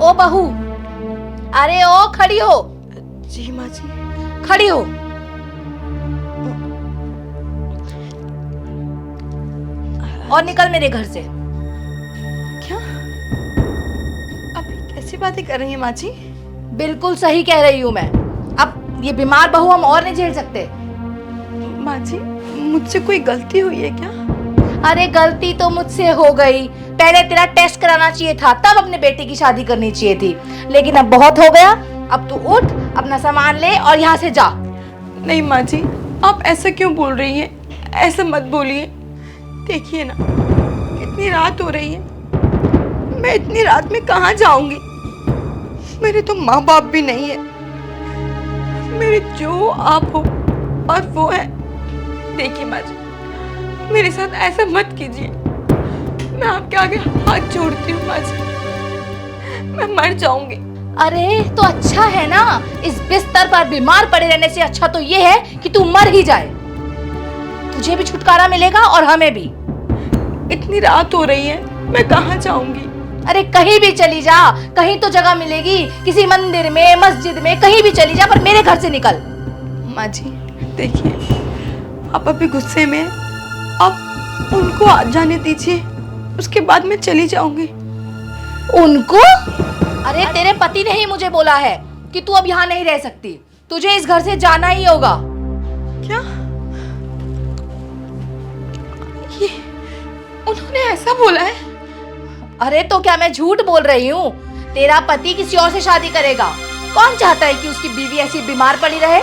ओ बहू, अरे ओ खड़ी हो। जी माँ जी। खड़ी हो। और निकल मेरे घर से। क्या? आप ये कैसी बातें कर रही हैं माँ जी? बिल्कुल सही कह रही हूँ मैं। अब ये बीमार बहू हम और नहीं झेल सकते। माँ जी, मुझसे कोई गलती हुई है क्या? अरे गलती तो मुझसे हो गई। पहले तेरा टेस्ट कराना चाहिए था, तब अपने बेटे की शादी करनी चाहिए थी। लेकिन अब बहुत हो गया। अब तू उठ, अपना सामान ले और यहाँ से जा। नहीं माँ जी, आप ऐसा क्यों बोल रही हैं? ऐसा मत बोलिए। देखिए ना, कितनी रात हो रही है। मैं इतनी रात में कहाँ जाऊंगी? मेरे तो माँ बाप भी नहीं है। मेरे जो आप हो और वो है। देखिए माँ जी, मेरे साथ ऐसा मत कीजिए। मैं आपके आगे हाथ जोड़ती हूँ माँ जी। मैं मर जाऊंगी। अरे तो अच्छा है ना, इस बिस्तर पर बीमार पड़े रहने से अच्छा तो ये है कि तू मर ही जाए। तुझे भी छुटकारा मिलेगा और हमें भी। इतनी रात हो रही है, मैं कहाँ जाऊंगी? अरे कहीं भी चली जा, कहीं तो जगह मिलेगी। किसी मंदिर में, मस्जिद में, कहीं भी चली जा, पर मेरे घर से निकल। माँ जी देखिए, आप अभी गुस्से में हैं। आप उनको आ जाने दीजिए, उसके बाद मैं चली जाऊंगी। उनको? अरे तेरे पति ने ही मुझे बोला है कि तू अब यहाँ नहीं रह सकती। तुझे इस घर से जाना ही होगा। क्या? ये उन्होंने ऐसा बोला है? अरे तो क्या मैं झूठ बोल रही हूँ? तेरा पति किसी और से शादी करेगा। कौन चाहता है कि उसकी बीवी ऐसी बीमार पड़ी रहे?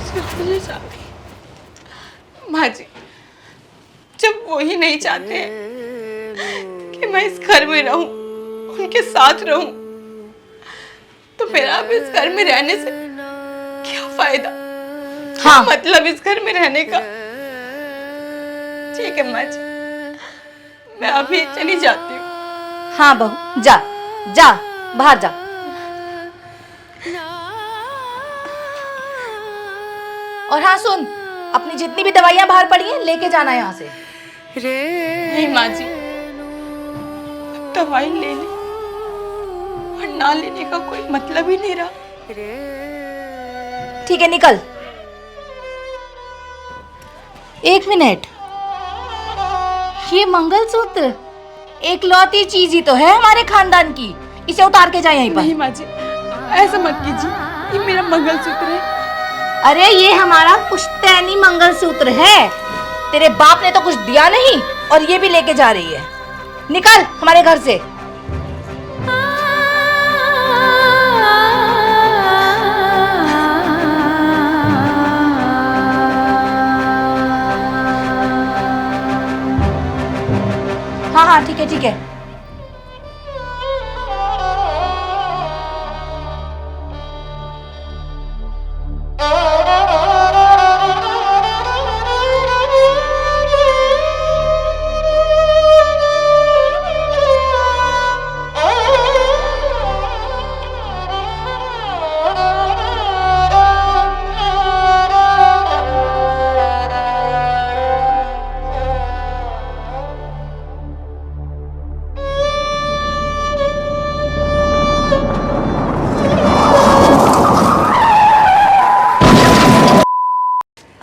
सिर्फ मुझे शादी। माँ जी, जब वो ही नहीं चाहते हैं कि मैं इस घर में रहूं, उनके साथ रहूं, तो मेरा अब इस घर में रहने से क्या फायदा? हाँ मतलब इस घर में रहने का। ठीक है माँ जी, मैं अभी चली जाती हूँ। हाँ बहू, जा जा, बाहर जा। और हाँ सुन, अपनी जितनी भी दवाइयाँ बाहर पड़ी हैं लेके जाना यहाँ से। नहीं माँ जी, दवाई लेने और ना लेने का कोई मतलब ही नहीं रहा। ठीक है निकल। एक मिनट, ये मंगलसूत्र एकलौती चीज ही तो है हमारे खानदान की। इसे उतार के जाए यहीं पर। नहीं माँ जी, ऐसा मत कीजिए। ये मेरा मंगलसूत्र है। अरे ये हमारा पुश्तैनी मंगलसूत्र है। तेरे बाप ने तो कुछ दिया नहीं और ये भी लेके जा रही है। निकल हमारे घर से। हाँ हाँ ठीक है ठीक है।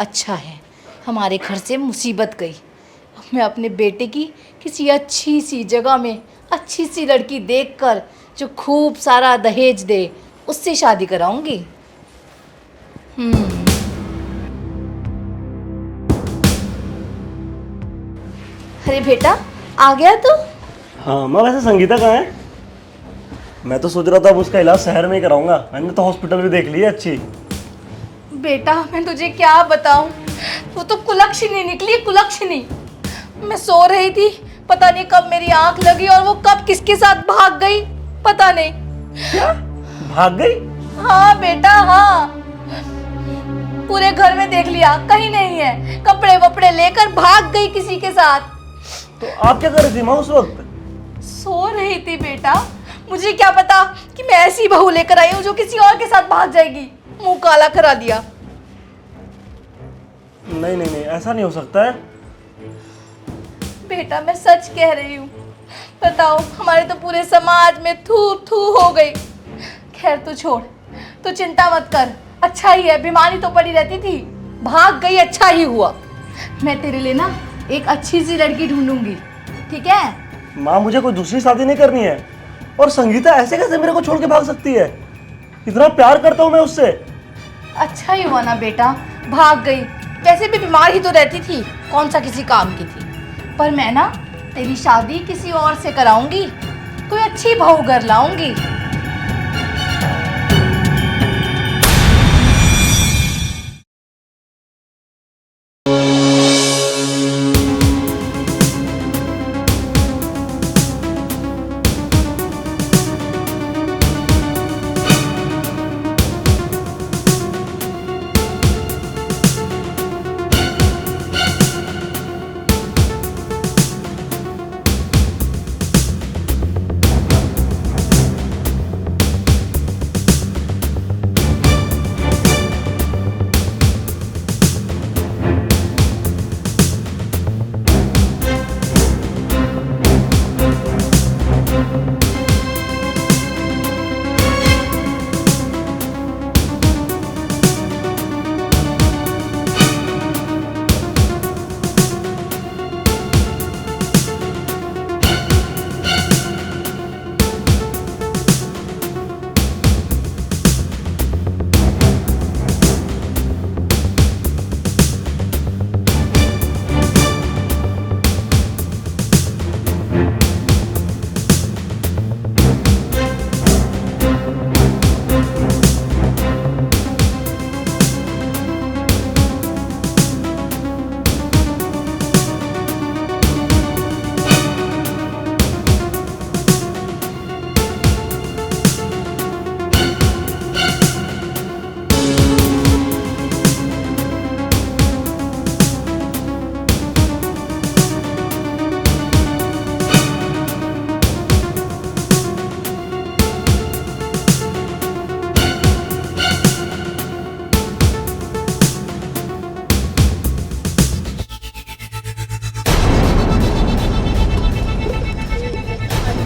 अच्छा है हमारे घर से मुसीबत गई। अब मैं अपने बेटे की किसी अच्छी सी जगह में अच्छी सी लड़की देखकर जो खूब सारा दहेज दे उससे शादी कराऊंगी। अरे बेटा आ गया तू? हाँ माँ, वैसे संगीता कहाँ है? मैं तो सोच रहा था अब उसका इलाज शहर में ही कराऊंगा। मैंने तो हॉस्पिटल भी देख ली है अच्छी। बेटा मैं तुझे क्या बताऊं, वो तो कुलक्षणी निकली, कुलक्षणी। मैं सो रही थी, पता नहीं कब मेरी आंख लगी और वो कब किसके साथ भाग गई पता नहीं। क्या? भाग गई? हाँ बेटा हाँ, पूरे घर में देख लिया कहीं नहीं है। कपड़े वपड़े लेकर भाग गई किसी के साथ। तो आप क्या कर रही थी माँ उस वक्त? सो रही थी बेटा, मुझे क्या पता कि मैं ऐसी बहू लेकर आई हूँ जो किसी और के साथ भाग जाएगी। मुंह काला करा दिया। नहीं नहीं नहीं, ऐसा नहीं हो सकता है। बेटा मैं सच कह रही हूँ। बताओ, हमारे तो पूरे समाज में थू थू हो गई। खैर तू छोड़, तू चिंता मत कर, अच्छा ही है, बीमारी तो पड़ी रहती थी, भाग गई, अच्छा ही हुआ। मैं तेरे लिए ना एक अच्छी सी लड़की ढूंढूंगी, ठीक है? माँ मुझे कोई दूसरी शादी नहीं करनी है। और संगीता ऐसे कैसे मेरे को छोड़ के भाग सकती है? इतना प्यार करता हूँ मैं उससे। अच्छा ही हुआ ना बेटा, भाग गई, वैसे भी बीमार ही तो रहती थी, कौन सा किसी काम की थी। पर मैं ना तेरी शादी किसी और से कराऊंगी, कोई अच्छी बहू घर लाऊंगी।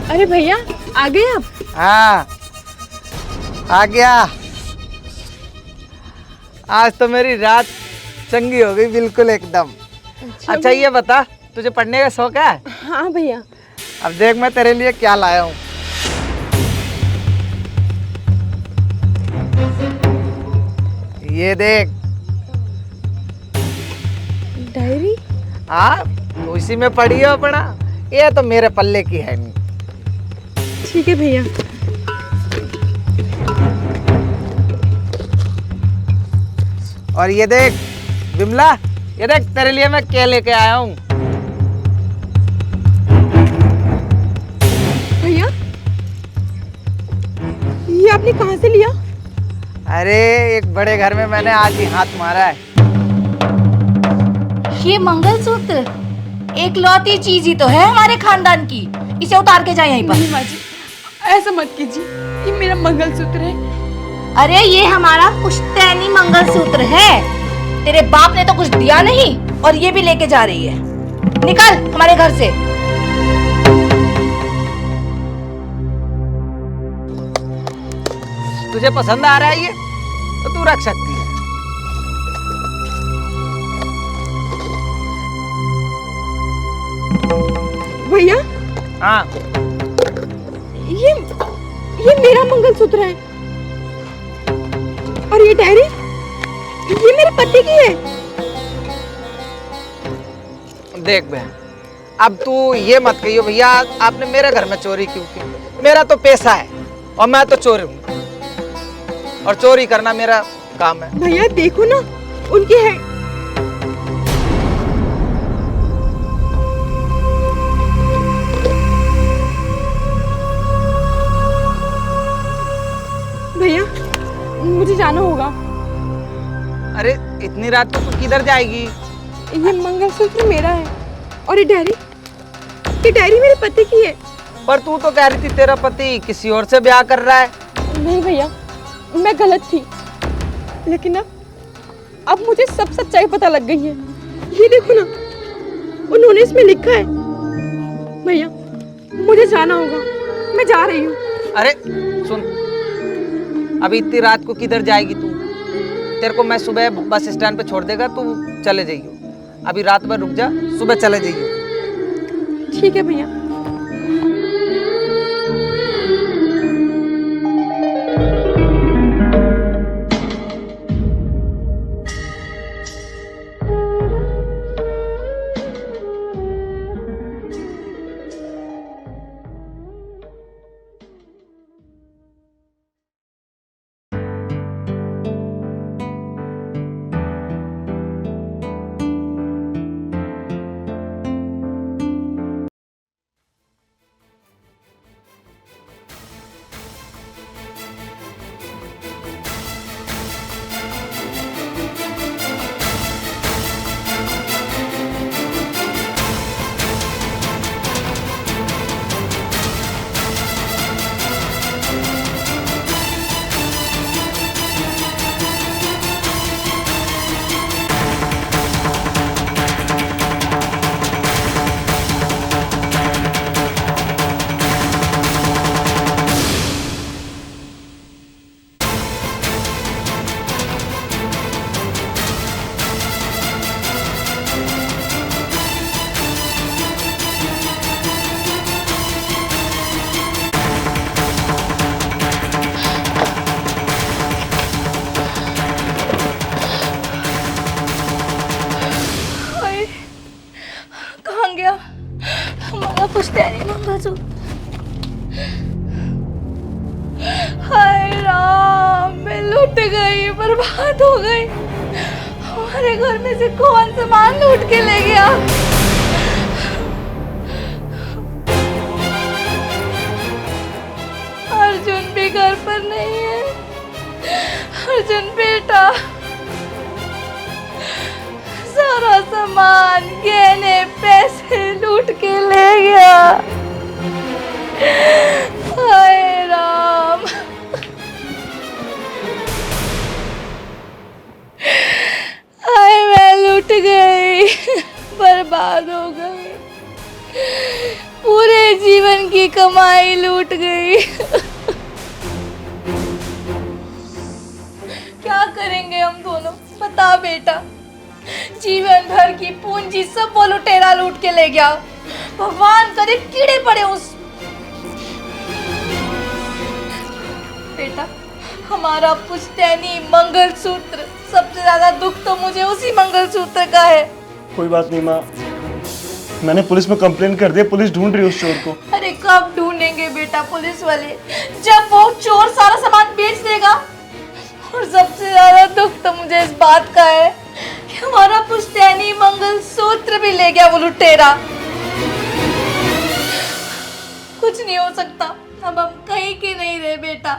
अरे भैया, आ गए आप? हाँ आ गया। आज तो मेरी रात चंगी हो गई बिल्कुल एकदम। अच्छा ये बता, तुझे पढ़ने का शौक है? हाँ भैया। अब देख मैं तेरे लिए क्या लाया हूँ। ये देख। डायरी? हाँ उसी में पढ़ी हो अपना, ये तो मेरे पल्ले की है नहीं। ठीक है भैया। और ये देख विमला, ये देख तेरे लिए मैं क्या लेके आया हूँ। भैया ये आपने कहाँ से लिया? अरे एक बड़े घर में मैंने आज ही हाथ मारा है। ये मंगलसूत्र एक लौती चीज ही तो है हमारे खानदान की, इसे उतार के जाए यहीं पर। नहीं माँ जी, ऐसा मत कीजिए, ये मेरा मंगलसूत्र है। अरे ये हमारा पुश्तैनी मंगलसूत्र है, तेरे बाप ने तो कुछ दिया नहीं और ये भी लेके जा रही है। निकल हमारे घर से। तुझे पसंद आ रहा है ये तो तू रख सकती है। भैया हाँ ये मेरा मंगलसूत्र है। और ये डायरी ये मेरे पति की है। देख बहन, अब तू ये मत कहियो भैया आपने मेरे घर में चोरी क्यों की। मेरा तो पैसा है और मैं तो चोर हूँ और चोरी करना मेरा काम है। भैया देखो ना, उनकी है। भैया मुझे जाना होगा। अरे इतनी रात को तू किधर जाएगी? ये मंगलसूत्र मेरा है और ये डायरी मेरे पति की है। पर तू तो कह रही थी तेरा पति किसी और से ब्याह कर रहा है। नहीं भैया, मैं गलत थी, लेकिन अब मुझे सब सच्चाई पता लग गई है। ये देखो ना, उन्होंने इसमें लिखा है। भैया मुझे जाना होगा, मैं जा रही हूँ। अरे अभी इतनी रात को किधर जाएगी तू? तेरे को मैं सुबह बस स्टैंड पे छोड़ देगा, तू चले जाइयो। अभी रात भर रुक जा, सुबह चले जाइयो। ठीक है भैया। हमारा पुश्तैनी मंगलसूत्र। हाय राम, मैं लूट गई, बर्बाद हो गई। हमारे घर में से कौन सामान लूट के ले गया? अर्जुन भी घर पर नहीं है। अर्जुन बेटा, सारा सामान, गहने, पैसे लूट के ले गया। हाय राम, हाय मैं लूट गई, बर्बाद हो गई, पूरे जीवन की कमाई लूट गई। क्या करेंगे हम दोनों, बता बेटा। जीवन भर की पूंजी सब वो लुटेरा लूट के ले गया। भगवान करे कीड़े पड़े उस। बेटा, हमारा पुश्तैनी मंगलसूत्र, सबसे ज्यादा दुख तो मुझे उसी मंगलसूत्र का है। कोई बात नहीं माँ, मैंने पुलिस में कंप्लेन कर दिया, पुलिस ढूंढ रही है उस चोर को। अरे कब ढूंढेंगे बेटा पुलिस वाले, जब वो चोर सारा सामान बेच देगा। और सबसे ज्यादा दुख तो मुझे इस बात का है कि हमारा पुश्तैनी मंगलसूत्र भी ले गया वो लुटेरा। कुछ नहीं हो सकता, अब हम कहीं के नहीं रहे बेटा,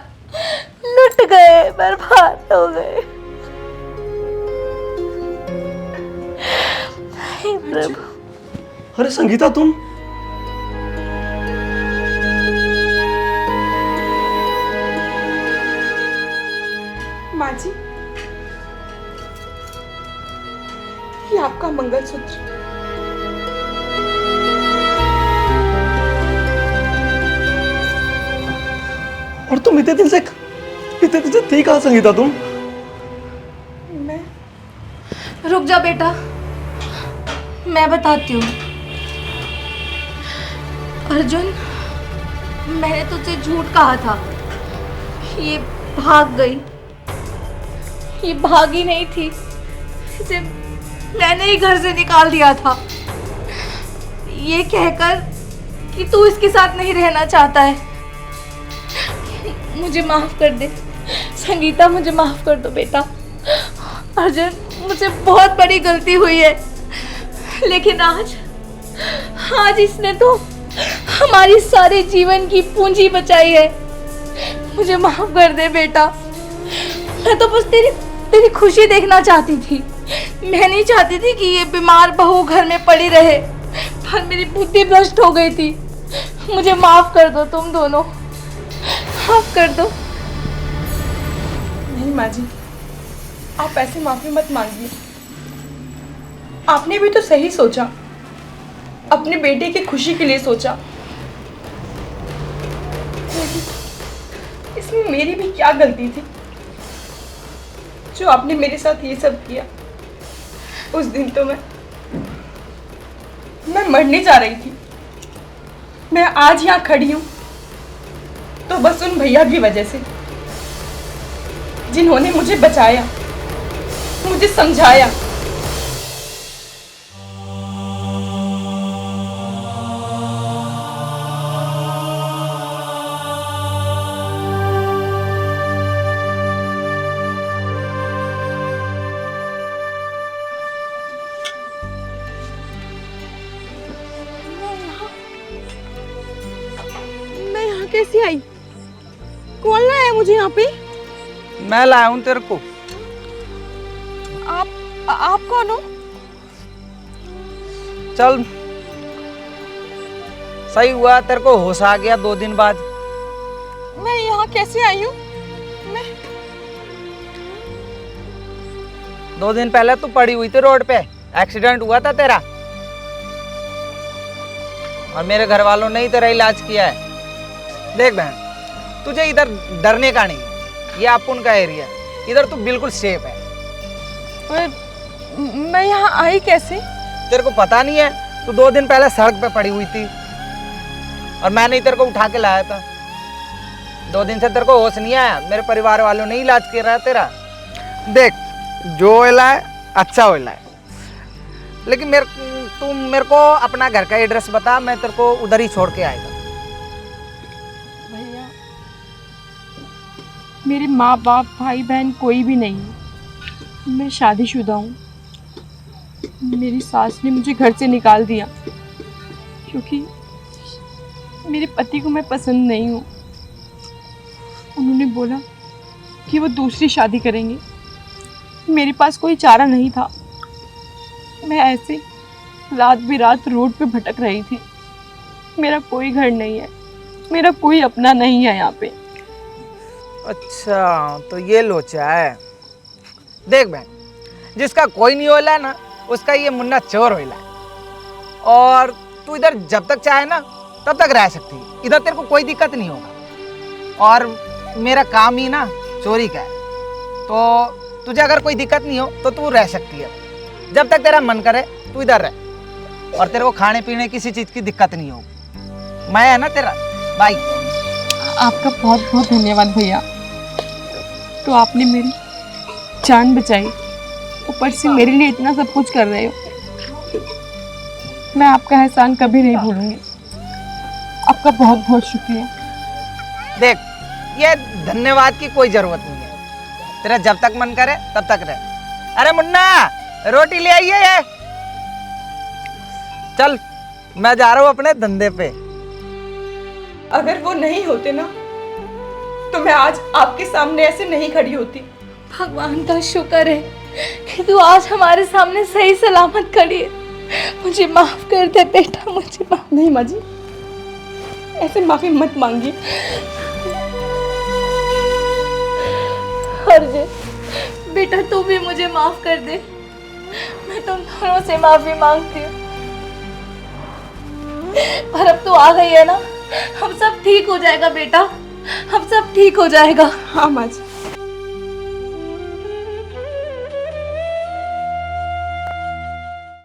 लुट गए, बर्बाद हो गए। हे प्रभु। अरे संगीता, तुम माँ जी, ये आपका मंगलसूत्र। और तुम इतने दिन से थी कहाँ संगीता तुम? मैं रुक जा बेटा, मैं बताती हूँ। अर्जुन, मैंने तुझसे झूठ कहा था। ये भाग गई, ये भागी नहीं थी, इसे मैंने ही घर से निकाल दिया था, ये कहकर कि तू इसके साथ नहीं रहना चाहता है। मुझे माफ कर दे संगीता, मुझे माफ कर दो बेटा। अर्जुन, मुझे बहुत बड़ी गलती हुई है, लेकिन आज इसने तो हमारी सारे जीवन की पूंजी बचाई है। मुझे माफ कर दे बेटा। मैं तो बस तेरी खुशी देखना चाहती थी। मैं नहीं चाहती थी कि ये बीमार बहू घर में पड़ी रहे, पर मेरी बुद्धि भ्रष्ट हो गई थी। मुझे माफ कर दो, तुम दोनों माफ कर दो। नहीं माँ जी, आप ऐसे माफी मत मांगिए। आपने भी तो सही सोचा, अपने बेटे की खुशी के लिए सोचा। लेकिन इसमें मेरी भी क्या गलती थी? जो आपने मेरे साथ ये सब किया, उस दिन तो मैं मरने जा रही थी। मैं आज यहाँ खड़ी हूँ तो बस उन भैया की वजह से, जिन्होंने मुझे बचाया, मुझे समझाया। मैं यहाँ कैसे आई? कौन लाया मुझे यहाँ पे? मैं लाया हूँ तेरे को। आप कौन हो? चल, सही हुआ तेरे को होश आ गया 2 दिन बाद। मैं यहाँ कैसे आई हूँ? 2 दिन पहले तू पड़ी हुई थी रोड पे, एक्सीडेंट हुआ था तेरा, और मेरे घर वालों ने ही तेरा इलाज किया है। देख बहन, तुझे इधर डरने का नहीं है, ये अपन का एरिया है, इधर तू बिल्कुल सेफ है। पर मैं यहाँ आई कैसे? तेरे को पता नहीं है? तू 2 दिन पहले सड़क पे पड़ी हुई थी और मैंने ही तेरे को उठा के लाया था। 2 दिन से तेरे को होश नहीं आया, मेरे परिवार वालों ने इलाज किया है तेरा। देख, जो होला है अच्छा होला है, लेकिन तू मेरे को अपना घर का एड्रेस बता, मैं तेरे को उधर ही छोड़ के आएगा। भैया, मेरे माँ बाप भाई बहन कोई भी नहीं है। मैं शादीशुदा हूँ। मेरी सास ने मुझे घर से निकाल दिया क्योंकि मेरे पति को मैं पसंद नहीं हूँ। उन्होंने बोला कि वो दूसरी शादी करेंगे। मेरे पास कोई चारा नहीं था। मैं ऐसे रात बिरात रोड पे भटक रही थी। मेरा कोई घर नहीं है, मेरा कोई अपना नहीं है यहाँ पे। अच्छा, तो ये लोचा है। देख बहन, जिसका कोई नहीं होला है ना, उसका ये मुन्ना चोर होला है। और तू इधर जब तक चाहे ना तब तक रह सकती है, इधर तेरे को कोई दिक्कत नहीं होगा। और मेरा काम ही ना चोरी का है, तो तुझे अगर कोई दिक्कत नहीं हो तो तू रह सकती है। जब तक तेरा मन करे तू इधर रह, और तेरे को खाने पीने किसी चीज़ की दिक्कत नहीं होगी। मैं है ना तेरा भाई। आपका बहुत बहुत धन्यवाद भैया। तो आपने मेरी जान बचाई, ऊपर से मेरे लिए इतना सब कुछ कर रहे हो। मैं आपका एहसान कभी नहीं भूलूंगी। आपका बहुत बहुत शुक्रिया। देख, ये धन्यवाद की कोई जरूरत नहीं है, तेरा जब तक मन करे तब तक रह। अरे मुन्ना, रोटी ले आइए ये। चल, मैं जा रहा हूँ अपने धंधे पे। अगर वो नहीं होते ना तो मैं आज आपके सामने ऐसे नहीं खड़ी होती। भगवान का शुक्र है कि तू आज हमारे सामने सही सलामत खड़ी है। मुझे माफ कर दे बेटा, मुझे माफ। नहीं माँ जी, ऐसे माफी मत मांगिए। हरजे, बेटा तू भी मुझे माफ कर दे। मैं तुम दोनों से माफी मांगती हूँ। पर अब तू आ गई है ना, हम सब ठीक हो जाएगा बेटा, हम सब ठीक हो जाएगा। हाँ माँ जी,